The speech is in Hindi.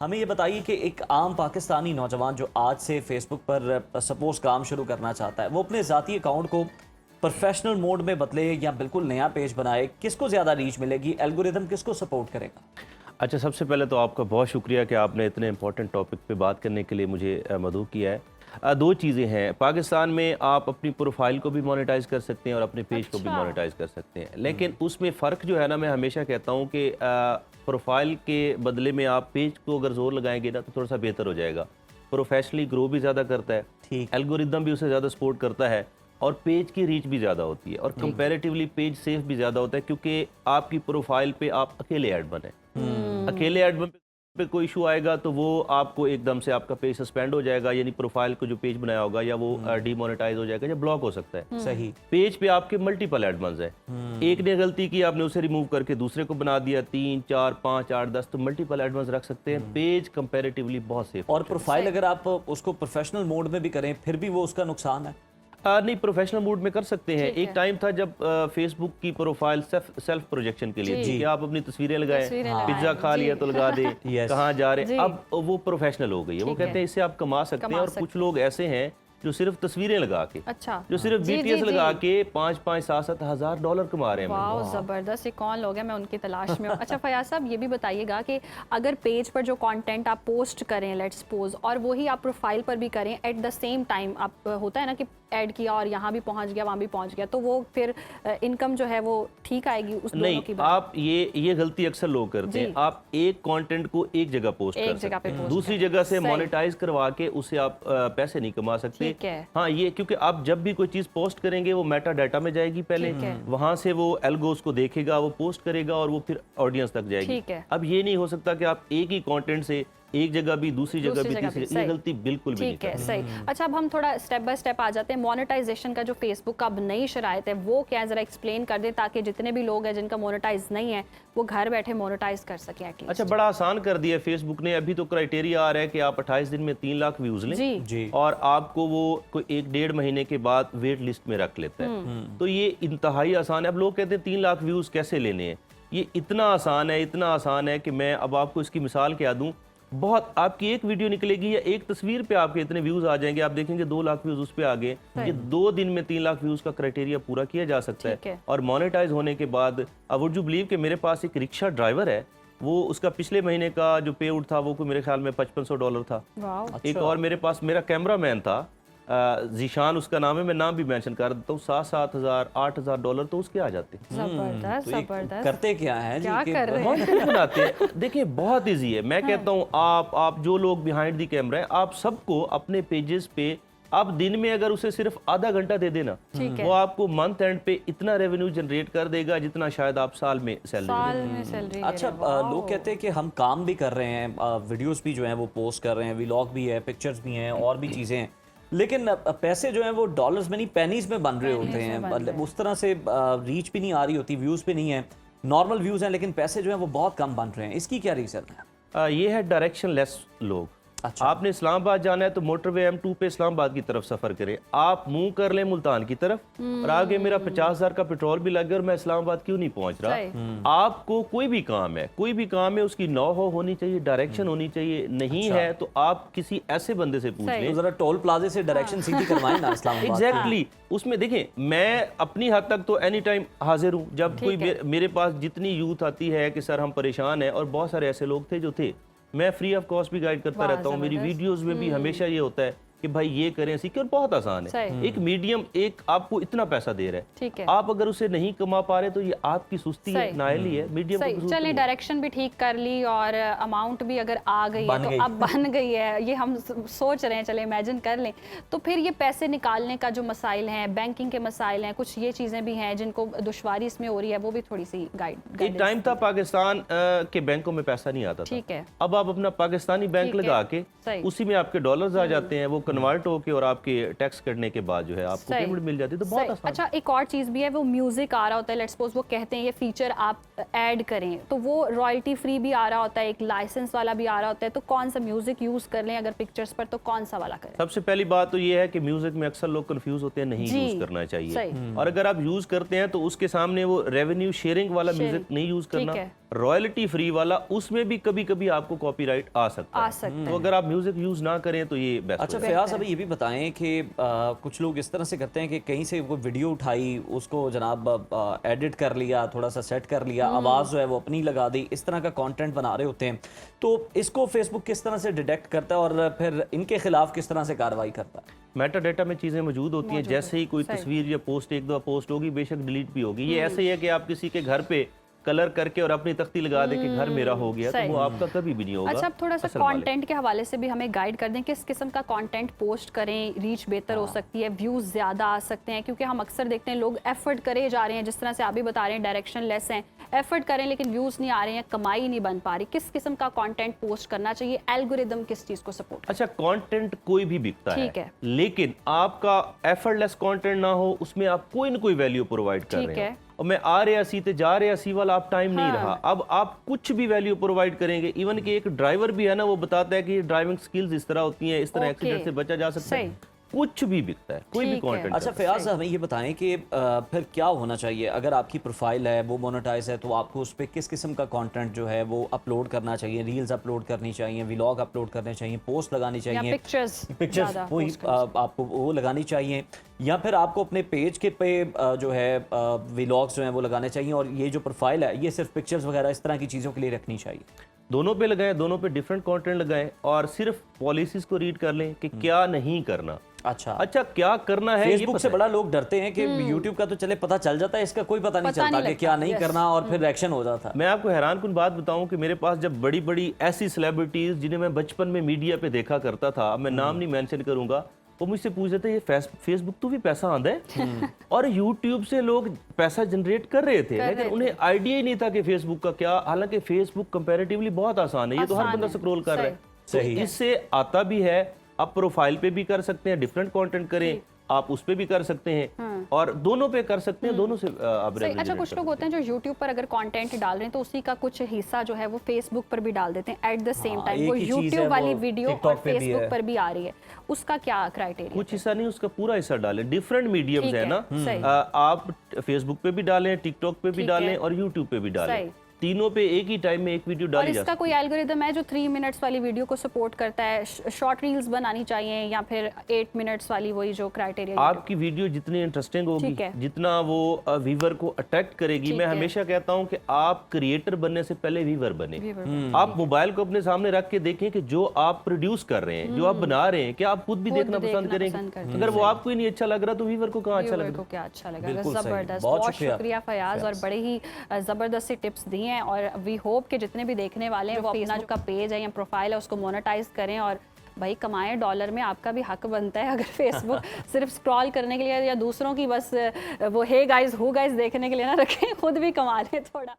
हमें ये बताइए कि एक आम पाकिस्तानी नौजवान जो आज से फेसबुक पर सपोज काम शुरू करना चाहता है, वो अपने ज़ाती अकाउंट को प्रोफेशनल मोड में बदले या बिल्कुल नया पेज बनाए, किसको ज़्यादा रीच मिलेगी? एल्गोरिदम किसको सपोर्ट करेगा? अच्छा, सबसे पहले तो आपका बहुत शुक्रिया कि आपने इतने इंपॉर्टेंट टॉपिक पे बात करने के लिए मुझे मदऊ किया है। दो चीज़ें हैं, पाकिस्तान में आप अपनी प्रोफाइल को भी मोनेटाइज कर सकते हैं और अपने पेज को भी मोनेटाइज कर सकते हैं, लेकिन उसमें फ़र्क जो है ना, मैं हमेशा कहता हूँ कि प्रोफाइल के बदले में आप पेज को अगर जोर लगाएंगे ना तो थोड़ा सा बेहतर हो जाएगा। प्रोफेशनली ग्रो भी ज़्यादा करता है, ठीक, एल्गोरिदम भी उसे ज़्यादा सपोर्ट करता है और पेज की रीच भी ज़्यादा होती है और कंपैरेटिवली पेज सेफ भी ज़्यादा होता है, क्योंकि आपकी प्रोफाइल पे आप अकेले ऐड बने। अकेले ऐड पे कोई इशू आएगा तो वो आपको एकदम से आपका पेज सस्पेंड हो जाएगा, यानी प्रोफाइल को जो पेज बनाया होगा या वो डीमोनेटाइज हो जाएगा या ब्लॉक हो सकता है। सही। पेज पे आपके मल्टीपल एडमन्स है, एक ने गलती की, आपने उसे रिमूव करके दूसरे को बना दिया, 3, 4, 5, 8, 10, तो मल्टीपल एडमन्स रख सकते हैं। पेज कंपैरेटिवली बहुत सेफ। और प्रोफाइल अगर आप उसको प्रोफेशनल मोड में भी करें फिर भी वो उसका नुकसान है? नहीं, प्रोफेशनल मूड में कर सकते हैं। एक टाइम था जब फेसबुक की प्रोफाइल सेल्फ प्रोजेक्शन के लिए थी कि आप अपनी तस्वीरें लगाएं, पिज्जा खा लिया तो लगा दे, कहाँ जा रहे, अब वो प्रोफेशनल हो गई है। वो कहते हैं इससे आप कमा सकते हैं। और कुछ लोग ऐसे हैं जो सिर्फ तस्वीरें लगा के, जो सिर्फ बीटीएस लगा के 5-5, 7-7 हज़ार डॉलर कमा रहे हैं। वाह, जबरदस्त। ये कौन लोग हैं, मैं उनकी तलाश में हूँ। अच्छा फयाज साहब, ये भी बताइएगा कि अगर पेज पर जो कंटेंट आप पोस्ट करें, लेट्स सपोज, और वही आप प्रोफाइल पर भी करें एट द सेम टाइम, आप होता है ना कि ऐड किया और यहाँ भी पहुँच गया वहाँ भी पहुँच गया, तो वो फिर इनकम जो है वो ठीक आएगी उस दोनों की? आप ये गलती अक्सर लोग करते हैं। आप एक कंटेंट को एक जगह पोस्ट कर सकते हैं, दूसरी जगह से मोनेटाइज करवा के उससे आप पैसे नहीं कमा सकते। हाँ, ये क्योंकि आप जब भी कोई चीज पोस्ट करेंगे वो मेटा डाटा में जाएगी, पहले वहां से वो एल्गो उसको देखेगा, वो पोस्ट करेगा और वो फिर ऑडियंस तक जाएगी। अब ये नहीं हो सकता कि आप एक ही कंटेंट से एक जगह भी दूसरी जगह भी तीसरी, ये गलती बिल्कुल भी नहीं करनी। सही। अच्छा, अब हम थोड़ा स्टेप बाय स्टेप आ जाते हैं। मोनेटाइजेशन का जो फेसबुक का अब नई शराइत है वो क्या है, जरा एक्सप्लेन कर दें ताकि जितने भी लोग हैं जिनका मोनेटाइज नहीं है वो घर बैठे मोनेटाइज कर सकें एटलीस्ट। अच्छा, बड़ा आसान कर दिया फेसबुक ने। अभी तो क्राइटेरिया आ रहा है कि आप 28 दिन में 3 लाख व्यूज लें जी, और आपको वो कोई 1-1.5 महीने के बाद वेट लिस्ट में रख लेता है। तो ये इंतहाई आसान है। अब लोग कहते हैं 3 लाख व्यूज कैसे लेने हैं। ये इतना आसान है, इतना आसान है कि मैं अब आपको इसकी मिसाल क्या दूं। बहुत, आपकी एक वीडियो निकलेगी या एक तस्वीर पे आपके इतने व्यूज आ जाएंगे, आप देखेंगे 2 लाख व्यूज उस पे आ गए। ये 2 दिन में 3 लाख व्यूज का क्राइटेरिया पूरा किया जा सकता है। और मोनेटाइज होने के बाद, अब वुड यू बिलीव कि मेरे पास एक रिक्शा ड्राइवर है, वो उसका पिछले महीने का जो पे आउट था वो मेरे ख्याल में $5500 था। एक और मेरे पास मेरा कैमरा मैन था, जीशान उसका नाम है, मैं नाम भी मेंशन कर देता हूँ, $7,000 $8,000 तो उसके आ जाते हैं। जबरदस्त, जबरदस्त। करते क्या है, क्या कर रहे हैं? बनाते हैं। देखिए, बहुत इजी है। मैं कहता हूँ आप जो लोग बिहाइंड दी कैमरा है, आप सबको अपने पेजेस पे आप दिन में अगर उसे सिर्फ आधा घंटा दे देना, वो आपको मंथ एंड पे इतना रेवेन्यू जनरेट कर देगा जितना शायद आप साल में सैलरी। अच्छा, लोग कहते हैं कि हम काम भी कर रहे हैं, वीडियोस भी जो हैं वो पोस्ट कर रहे हैं, व्लॉग भी है, पिक्चर्स भी हैं और भी चीज़ें हैं, लेकिन पैसे जो हैं वो डॉलर्स में नहीं पेनीज में बन रहे होते हैं। उस तरह से रीच भी नहीं आ रही होती, व्यूज़ भी नहीं है, नॉर्मल व्यूज़ हैं लेकिन पैसे जो हैं वो बहुत कम बन रहे हैं। इसकी क्या रीज़न है? ये है डायरेक्शन लेस लोग। अच्छा। आपने इस्लामाबाद जाना है तो मोटरवे M2 पे इस्लामाबाद की तरफ सफर करें, आप मुंह कर लें मुल्तान की तरफ और आगे मेरा 50,000 का पेट्रोल भी लग गया और मैं इस्लामाबाद क्यों नहीं पहुंच रहा। आपको कोई भी काम है, उसकी नौ होनी चाहिए, डायरेक्शन होनी चाहिए। नहीं है तो आप किसी ऐसे बंदे से पूछ लें, जरा टोल प्लाजे से डायरेक्शन सीधी करवाएं ना इस्लामाबाद। एग्जैक्टली। उसमें देखें, मैं अपनी हद तक तो एनी टाइम हाजिर हूँ। जब कोई मेरे पास जितनी यूथ आती है कि सर हम परेशान हैं, और बहुत सारे ऐसे लोग थे जो थे, मैं फ्री ऑफ कॉस्ट भी गाइड करता रहता हूँ। मेरी वीडियोस में भी हमेशा ये होता है कि भाई ये करें, सीखें। और बहुत आसान है। एक मीडियम एक आपको इतना पैसा दे रहा है, आप अगर उसे नहीं कमा पा रहे तो ये आपकी सुस्ती है, नाइली है। मीडियम चलिए, डायरेक्शन भी ठीक कर ली और अमाउंट भी अगर आ गई है तो अब बन गई है, ये हम सोच रहे हैं, चले इमेजिन कर लें। तो फिर ये पैसे निकालने का जो मसाइल हैं, बैंकिंग के मसाइल हैं, कुछ ये चीज़ें भी हैं जिनको दुश्वारी इसमें हो रही है, वो भी थोड़ी सी गाइड। एक टाइम था पाकिस्तान के बैंकों में पैसा नहीं आता था। ठीक है। अब आप अपना पाकिस्तानी बैंक लगा के उसी में आपके डॉलर्स आ जाते हैं, वो कन्वर्ट होके और आपके टैक्स करने के बाद जो है आपको पेमेंट मिल जाती है, तो बहुत आसान। अच्छा, एक और चीज़ भी है, वो म्यूजिक आ रहा होता है, लेट्स सपोज वो कहते हैं ये फीचर आप ऐड करें, तो वो रॉयल्टी फ्री भी आ रहा होता है, एक लाइसेंस वाला भी आ रहा होता है, तो कौन सा म्यूजिक यूज कर लें अगर पिक्चर्स पर, तो कौन सा वाला करें? सबसे पहली बात तो ये है कि म्यूजिक में अक्सर लोग कंफ्यूज होते हैं, नहीं यूज करना चाहिए। और अगर आप यूज करते हैं तो उसके सामने वो रेवेन्यू शेयरिंग वाला म्यूजिक नहीं यूज करना, रॉयल्टी फ्री वाला, उसमें भी कभी कभी आपको कॉपीराइट आ सकता है। तो अगर आप म्यूजिक यूज ना करें तो ये बेस्ट। अच्छा फयाज, अभी ये भी बताएं कि कुछ लोग इस तरह से करते हैं कि कहीं से कोई वीडियो उठाई, उसको जनाब एडिट कर लिया, थोड़ा सा सेट कर लिया, आवाज़ जो है वो अपनी लगा दी, इस तरह का कंटेंट बना रहे होते हैं, तो इसको फेसबुक किस तरह से डिटेक्ट करता है और फिर इनके खिलाफ किस तरह से कार्रवाई करता है? मेटा डेटा में चीज़ें मौजूद होती हैं, जैसे ही कोई तस्वीर या पोस्ट एक दो पोस्ट होगी, बेशक डिलीट भी होगी। ये ऐसे ही है कि आप किसी के घर पे कलर करके और अपनी तख्ती लगा दे कि घर मेरा हो गया, तो वो आपका कभी भी नहीं होगा। अच्छा, अब थोड़ा सा कंटेंट के हवाले से भी हमें गाइड कर दें, किस किस्म का कंटेंट पोस्ट करें, रीच बेहतर हो सकती है, व्यूज ज्यादा आ सकते हैं, क्योंकि हम अक्सर देखते हैं लोग एफर्ट करे जा रहे हैं, जिस तरह से आप भी बता रहे हैं डायरेक्शन लेस हैं, एफर्ट करें लेकिन व्यूज नहीं आ रहे हैं, कमाई नहीं बन पा रही, किस किस्म का कंटेंट पोस्ट करना चाहिए, एल्गोरिदम किस चीज को सपोर्ट? अच्छा, कंटेंट कोई भी बिकता ठीक है, लेकिन आपका एफर्टलेस कंटेंट ना हो, उसमें आप कोई ना कोई वैल्यू प्रोवाइड कर रहे हैं। और मैं आ रहा सी ते जा रहा सी वाला आप टाइम नहीं रहा, अब आप कुछ भी वैल्यू प्रोवाइड करेंगे। इवन कि एक ड्राइवर भी है ना, वो बताता है कि ड्राइविंग स्किल्स इस तरह होती हैं, इस तरह एक्सीडेंट से बचा जा सकता है, कुछ भी बिकता है, कोई भी कंटेंट। अच्छा फयाज, हमें ये बताएं कि फिर क्या होना चाहिए अगर आपकी प्रोफाइल है वो मोनेटाइज है, तो आपको उस पर किस किस्म का कंटेंट जो है वो अपलोड करना चाहिए? रील्स अपलोड करनी चाहिए, व्लॉग अपलोड करने चाहिए, पोस्ट लगानी चाहिए, पिक्चर्स वही आपको वो लगानी चाहिए, या फिर आपको अपने पेज के पे जो है व्लॉग्स जो हैं वो लगाने चाहिए, और ये जो प्रोफाइल है ये सिर्फ पिक्चर्स वगैरह इस तरह की चीज़ों के लिए रखनी चाहिए? दोनों पे लगाएं, दोनों पे डिफरेंट कंटेंट लगाएं, और सिर्फ पॉलिसीज को रीड कर लें कि क्या नहीं करना। अच्छा, क्या करना है? फेसबुक से बड़ा लोग डरते हैं कि यूट्यूब का तो चले पता चल जाता है, इसका कोई पता नहीं चलता कि क्या नहीं करना, और फिर एक्शन हो जाता है। मैं आपको हैरान कुन बात बताऊं कि मेरे पास जब बड़ी बड़ी ऐसी सेलिब्रिटीज जिन्हें मैं बचपन में मीडिया पे देखा करता था, अब मैं नाम नहीं मेंशन करूंगा, वो मुझसे पूछ रहे थे ये फेसबुक तो भी पैसा आंदा है, और यूट्यूब से लोग पैसा जनरेट कर रहे थे, लेकिन उन्हें आइडिया ही नहीं था कि फेसबुक का क्या। हालांकि फेसबुक कंपैरेटिवली बहुत आसान है, ये तो हर बंदा स्क्रॉल कर रहा है, तो इससे आता भी है। आप प्रोफाइल पे भी कर सकते हैं, डिफरेंट कंटेंट करें, आप उस पे भी कर सकते हैं, और दोनों पे कर सकते हैं, दोनों से आप। अच्छा, कुछ लोग होते हैं जो YouTube पर अगर कंटेंट डाल रहे हैं तो उसी का कुछ हिस्सा जो है वो Facebook पर भी डाल देते हैं एट द सेम टाइम, वो YouTube वाली वीडियो और Facebook पर भी आ रही है, उसका क्या क्राइटेरिया? कुछ हिस्सा नहीं, उसका पूरा हिस्सा डालें। डिफरेंट मीडियम्स है ना, आप Facebook पे भी डालें, TikTok पे भी डालें, और YouTube पे भी डालें, तीनों पे एक ही टाइम में एक वीडियो डाली जा सकती है। और इसका कोई एल्गोरिदम है जो 3 मिनट्स वाली वीडियो को सपोर्ट करता है? शॉर्ट रील्स बनानी चाहिए या फिर 8 मिनट्स वाली, वही जो क्राइटेरिया? आपकी वीडियो जितनी इंटरेस्टिंग होगी, जितना वो व्यूअर को अट्रैक्ट करेगी। मैं हमेशा कहता हूं कि आप क्रिएटर बनने से पहले व्यूअर बने। आप मोबाइल को अपने सामने रख के देखें कि जो आप प्रोड्यूस कर रहे हैं, जो आप बना रहे हैं, क्या आप खुद भी देखना पसंद करेंगे? अगर वो आपको ही नहीं अच्छा लग रहा तो व्यूअर को कहाँ अच्छा लगेगा? क्या अच्छा लगेगा? जबरदस्त, बहुत शुक्रिया फयाज, और बड़े ही जबरदस्त सी टिप्स दी हैं। और वी होप कि जितने भी देखने वाले हैं वो अपना जो का पेज है या प्रोफाइल है उसको मोनेटाइज करें, और भाई कमाएं डॉलर में, आपका भी हक बनता है। अगर फेसबुक सिर्फ स्क्रॉल करने के लिए या दूसरों की बस वो हे गाइस हु गाइस देखने के लिए ना रखें, खुद भी कमा लें थोड़ा।